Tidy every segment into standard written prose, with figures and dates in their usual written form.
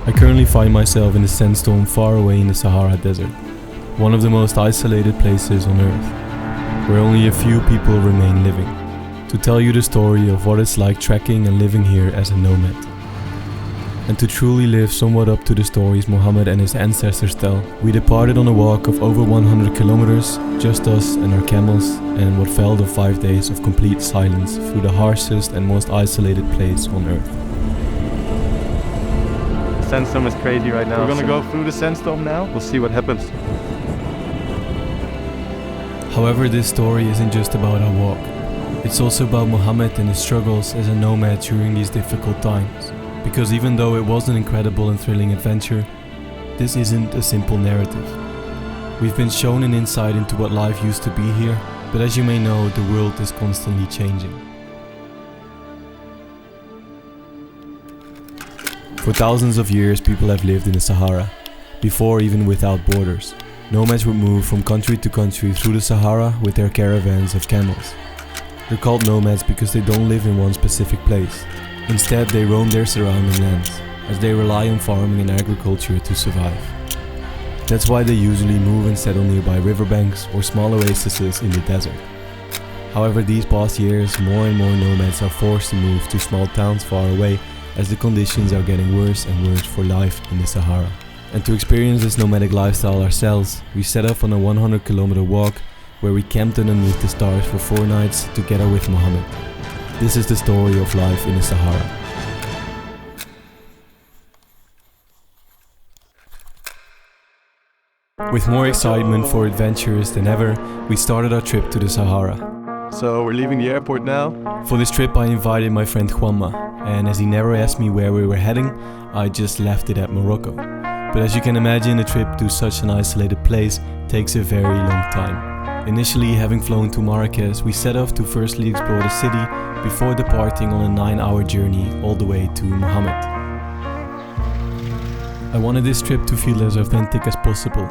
I currently find myself in a sandstorm far away in the Sahara Desert, one of the most isolated places on earth, where only a few people remain living, to tell you the story of what it's like trekking and living here as a nomad. And to truly live somewhat up to the stories Mohammed and his ancestors tell, we departed on a walk of over 100 kilometers, just us and our camels, and what felt of 5 days of complete silence through the harshest and most isolated place on earth. The sandstorm is crazy right now. We're gonna go through the sandstorm now. We'll see what happens. However, this story isn't just about our walk. It's also about Mohammed and his struggles as a nomad during these difficult times. Because even though it was an incredible and thrilling adventure, this isn't a simple narrative. We've been shown an insight into what life used to be here, but as you may know, the world is constantly changing. For thousands of years, people have lived in the Sahara, before even without borders. Nomads would move from country to country through the Sahara with their caravans of camels. They're called nomads because they don't live in one specific place. Instead, they roam their surrounding lands, as they rely on farming and agriculture to survive. That's why they usually move and settle nearby riverbanks or small oases in the desert. However, these past years, more and more nomads are forced to move to small towns far away as the conditions are getting worse and worse for life in the Sahara. And to experience this nomadic lifestyle ourselves, we set off on a 100-kilometer walk where we camped underneath the stars for 4 nights together with Mohammed. This is the story of life in the Sahara. With more excitement for adventures than ever, we started our trip to the Sahara. So we're leaving the airport now. For this trip I invited my friend Juanma, and as he never asked me where we were heading, I just left it at Morocco. But as you can imagine, a trip to such an isolated place takes a very long time. Initially, having flown to Marrakech, we set off to firstly explore the city before departing on a 9-hour journey all the way to Mohammed. I wanted this trip to feel as authentic as possible,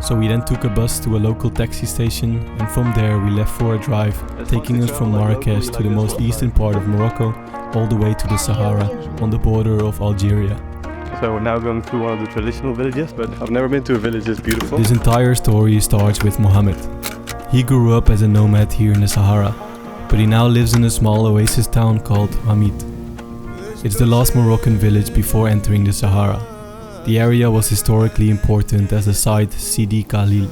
so we then took a bus to a local taxi station, and from there we left for a drive, taking us from Marrakech to the most eastern part of Morocco, all the way to the Sahara on the border of Algeria. So we're now going through one of the traditional villages, but I've never been to a village this beautiful. This entire story starts with Mohammed. He grew up as a nomad here in the Sahara, but he now lives in a small oasis town called Hamid. It's the last Moroccan village before entering the Sahara. The area was historically important as the site Sidi Khalil,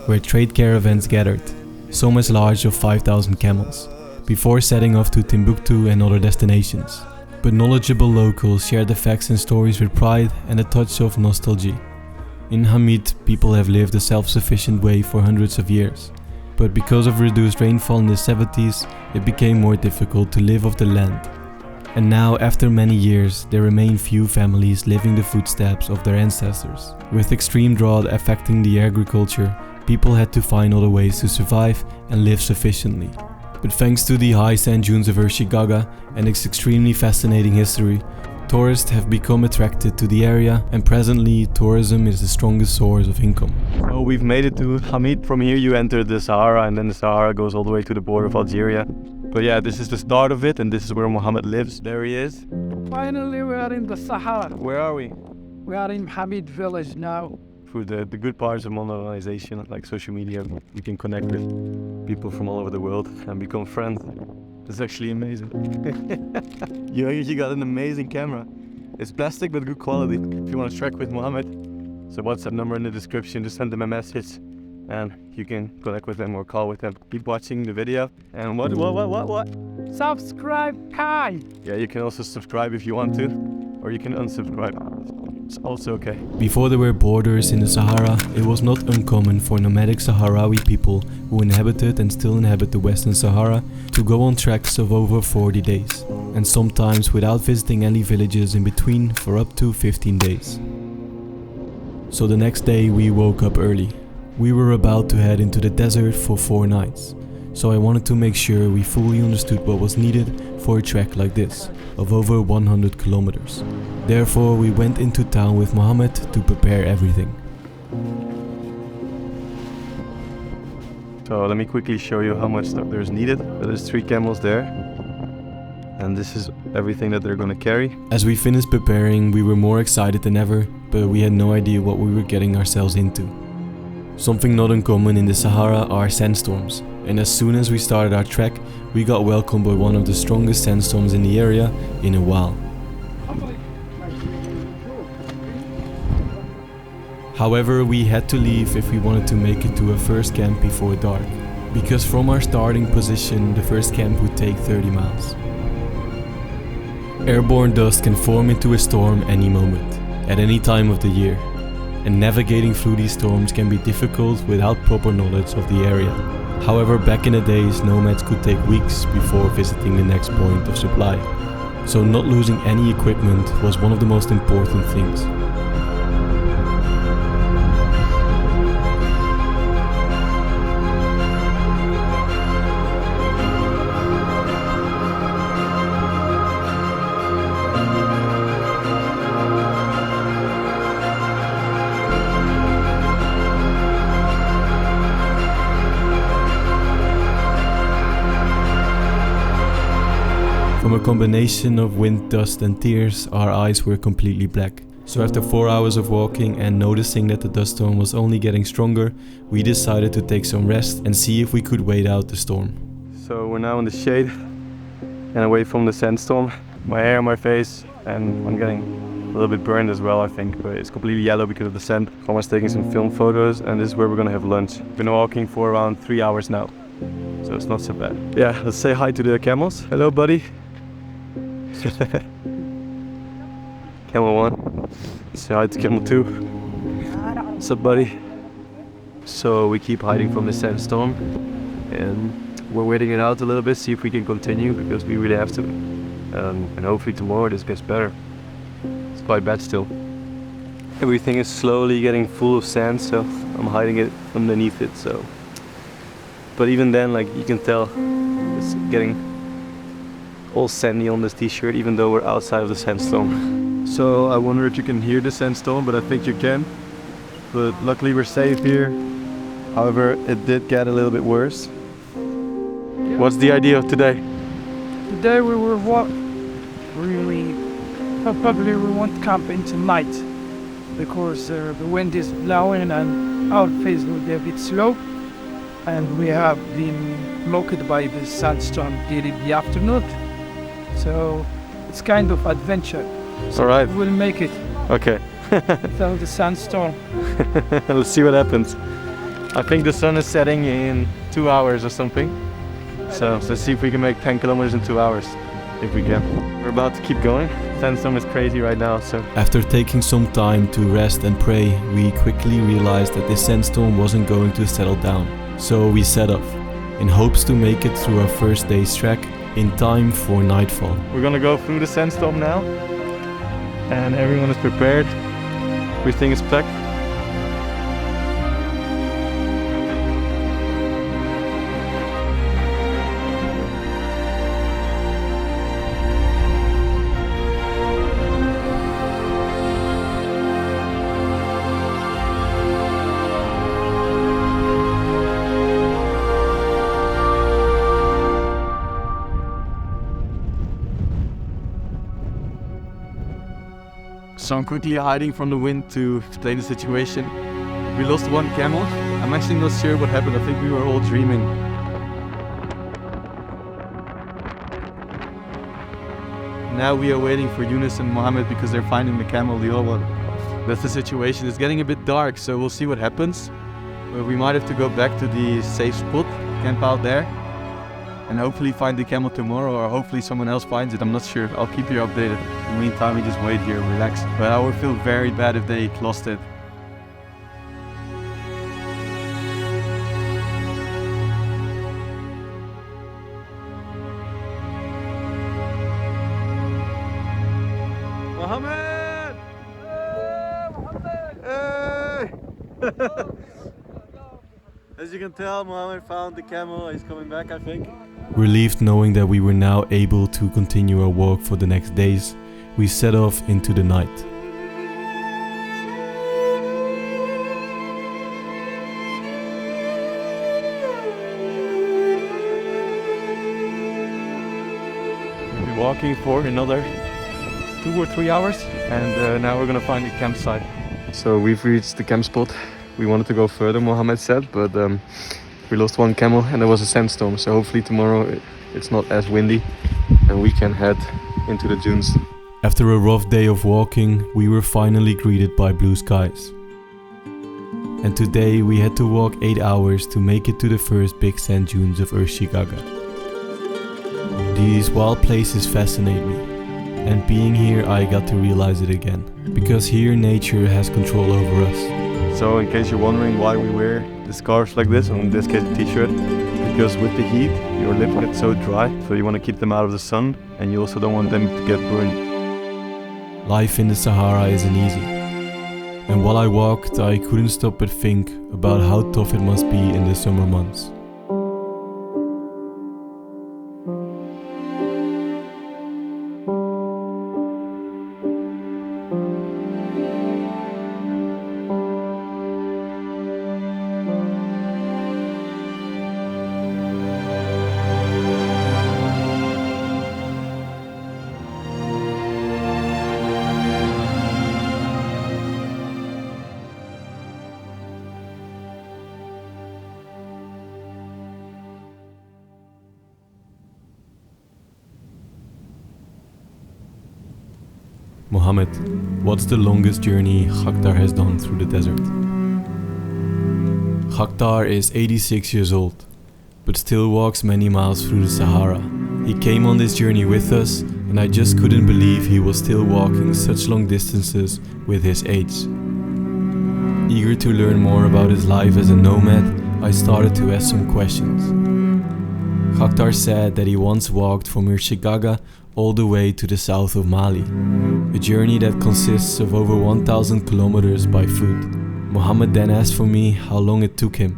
where trade caravans gathered, some as large as 5,000 camels, before setting off to Timbuktu and other destinations. But knowledgeable locals share the facts and stories with pride and a touch of nostalgia. In Hamid, people have lived a self-sufficient way for hundreds of years. But because of reduced rainfall in the 70s, it became more difficult to live off the land. And now, after many years, there remain few families living the footsteps of their ancestors. With extreme drought affecting the agriculture, people had to find other ways to survive and live sufficiently. But thanks to the high sand dunes of Gaga and its extremely fascinating history, tourists have become attracted to the area, and presently tourism is the strongest source of income. So we've made it to Hamid. From here you enter the Sahara, and then the Sahara goes all the way to the border of Algeria. But yeah, this is the start of it, and this is where Mohammed lives. There he is. Finally we are in the Sahara. Where are we? We are in Hamid village now. Through the good parts of modernization, like social media, you can connect with people from all over the world and become friends. It's actually amazing. You got an amazing camera. It's plastic but good quality. If you want to trek with Mohammed, so WhatsApp number in the description, just send them a message and you can connect with them or call with them. Keep watching the video. And what? Subscribe, Kai! Yeah, you can also subscribe if you want to, or you can unsubscribe. It's also okay. Before there were borders in the Sahara, it was not uncommon for nomadic Sahrawi people who inhabited and still inhabit the Western Sahara to go on treks of over 40 days, and sometimes without visiting any villages in between for up to 15 days. So the next day we woke up early. We were about to head into the desert for 4 nights, so I wanted to make sure we fully understood what was needed for a trek like this, of over 100 kilometers. Therefore, we went into town with Mohammed to prepare everything. So let me quickly show you how much stuff there's needed. There's 3 camels there. and this is everything that they're gonna carry. As we finished preparing, we were more excited than ever, but we had no idea what we were getting ourselves into. Something not uncommon in the Sahara are sandstorms, and as soon as we started our trek, we got welcomed by one of the strongest sandstorms in the area in a while. However, we had to leave if we wanted to make it to our first camp before dark, because from our starting position the first camp would take 30 miles. Airborne dust can form into a storm any moment, at any time of the year, and navigating through these storms can be difficult without proper knowledge of the area. However, back in the days, nomads could take weeks before visiting the next point of supply, so not losing any equipment was one of the most important things. From a combination of wind, dust and tears, our eyes were completely black. So after 4 hours of walking and noticing that the dust storm was only getting stronger, we decided to take some rest and see if we could wait out the storm. So we're now in the shade and away from the sandstorm. My hair on my face, and I'm getting a little bit burned as well, I think, but it's completely yellow because of the sand. Mama's taking some film photos, and this is where we're gonna have lunch. Been walking for around 3 hours now, so it's not so bad. Yeah, let's say hi to the camels. Hello, buddy. Camel 1. Say hi to camel 2. What's up, buddy? So we keep hiding from the sandstorm, and we're waiting it out a little bit, see if we can continue, because we really have to. And hopefully tomorrow this gets better. It's quite bad still. Everything is slowly getting full of sand, so I'm hiding it underneath it. So, but even then, like, you can tell it's getting all sandy on this t-shirt, even though we're outside of the sandstorm. So I wonder if you can hear the sandstorm, but I think you can. But luckily we're safe here. However, it did get a little bit worse. What's the idea of today? Today we will probably we won't camp in tonight because the wind is blowing and our pace will be a bit slow, and we have been blocked by the sandstorm during the afternoon. So it's kind of adventure. So all right. We'll make it. Okay. Without the sandstorm. Let's see what happens. I think the sun is setting in 2 hours or something. So let's see if we can make 10 kilometers in 2 hours. If we can. We're about to keep going. Sandstorm is crazy right now, so. After taking some time to rest and pray, we quickly realized that this sandstorm wasn't going to settle down. So we set off, in hopes to make it through our first day's trek in time for nightfall. We're gonna go through the sandstorm now, and everyone is prepared. Everything is packed. So I'm quickly hiding from the wind to explain the situation. We lost one camel. I'm actually not sure what happened. I think we were all dreaming. Now we are waiting for Yunus and Mohammed because they're finding the camel, the other one. That's the situation. It's getting a bit dark, so we'll see what happens. But we might have to go back to the safe spot, camp out there, and hopefully find the camel tomorrow, or hopefully someone else finds it. I'm not sure. I'll keep you updated. In the meantime, we just wait here and relax. But I would feel very bad if they lost it. Mohammed! Hey, Mohammed! Hey! As you can tell, Mohammed found the camel. He's coming back, I think. Relieved knowing that we were now able to continue our walk for the next days, we set off into the night. We've been been walking for another 2 or 3 hours, and now we're gonna find a campsite. So we've reached the camp spot. We wanted to go further, Mohammed said, but we lost one camel and there was a sandstorm. So hopefully tomorrow it's not as windy and we can head into the dunes. After a rough day of walking, we were finally greeted by blue skies. And today we had to walk 8 hours to make it to the first big sand dunes of Zhiyun. These wild places fascinate me, and being here I got to realize it again, because here nature has control over us. So in case you're wondering why we wear the scarves like this, or in this case a t-shirt, because with the heat your lips get so dry, so you want to keep them out of the sun, and you also don't want them to get burned. Life in the Sahara isn't easy. And while I walked, I couldn't stop but think about how tough it must be in the summer months. Mohammed, what's the longest journey Khaktar has done through the desert? Khaktar is 86 years old, but still walks many miles through the Sahara. He came on this journey with us, and I just couldn't believe he was still walking such long distances with his age. Eager to learn more about his life as a nomad, I started to ask some questions. Khaktar said that he once walked from Zhiyun all the way to the south of Mali, a journey that consists of over 1,000 kilometers by foot. Mohammed then asked for me how long it took him,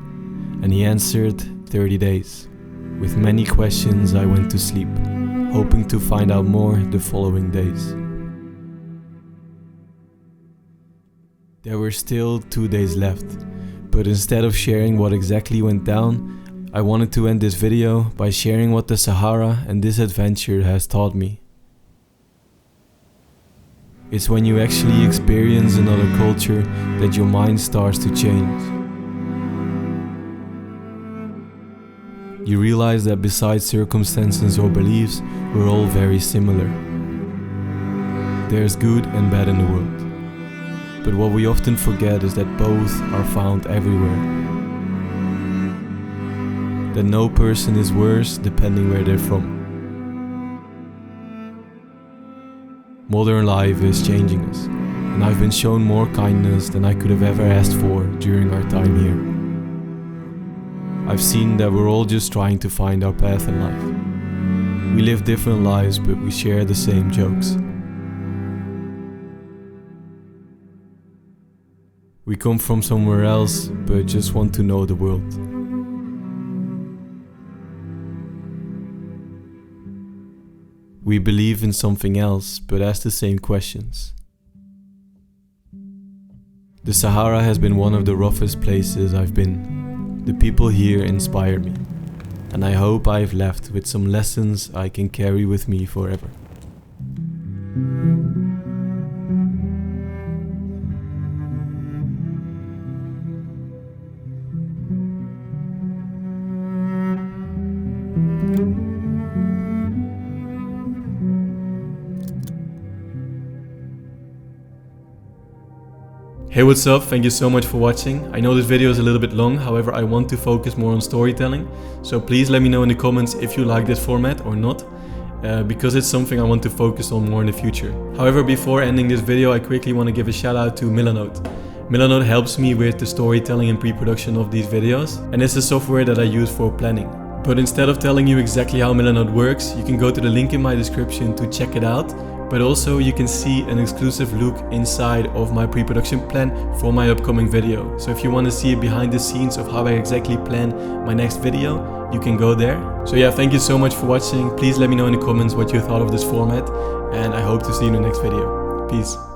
and he answered 30 days. With many questions I went to sleep, hoping to find out more the following days. There were still 2 days left, but instead of sharing what exactly went down, I wanted to end this video by sharing what the Sahara and this adventure has taught me. It's when you actually experience another culture that your mind starts to change. You realize that besides circumstances or beliefs, we're all very similar. There's good and bad in the world. But what we often forget is that both are found everywhere. That no person is worse depending where they're from. Modern life is changing us, and I've been shown more kindness than I could have ever asked for during our time here. I've seen that we're all just trying to find our path in life. We live different lives, but we share the same jokes. We come from somewhere else, but just want to know the world. We believe in something else, but ask the same questions. The Sahara has been one of the roughest places I've been. The people here inspire me, and I hope I've left with some lessons I can carry with me forever. Hey, what's up? Thank you so much for watching. I know this video is a little bit long, however I want to focus more on storytelling. So please let me know in the comments if you like this format or not, because it's something I want to focus on more in the future. However, before ending this video, I quickly want to give a shout out to Milanote. Milanote helps me with the storytelling and pre-production of these videos, and it's a software that I use for planning. But instead of telling you exactly how Milanote works, you can go to the link in my description to check it out. But also you can see an exclusive look inside of my pre-production plan for my upcoming video. So if you want to see behind the scenes of how I exactly plan my next video, you can go there. So yeah, thank you so much for watching. Please let me know in the comments what you thought of this format, and I hope to see you in the next video. Peace.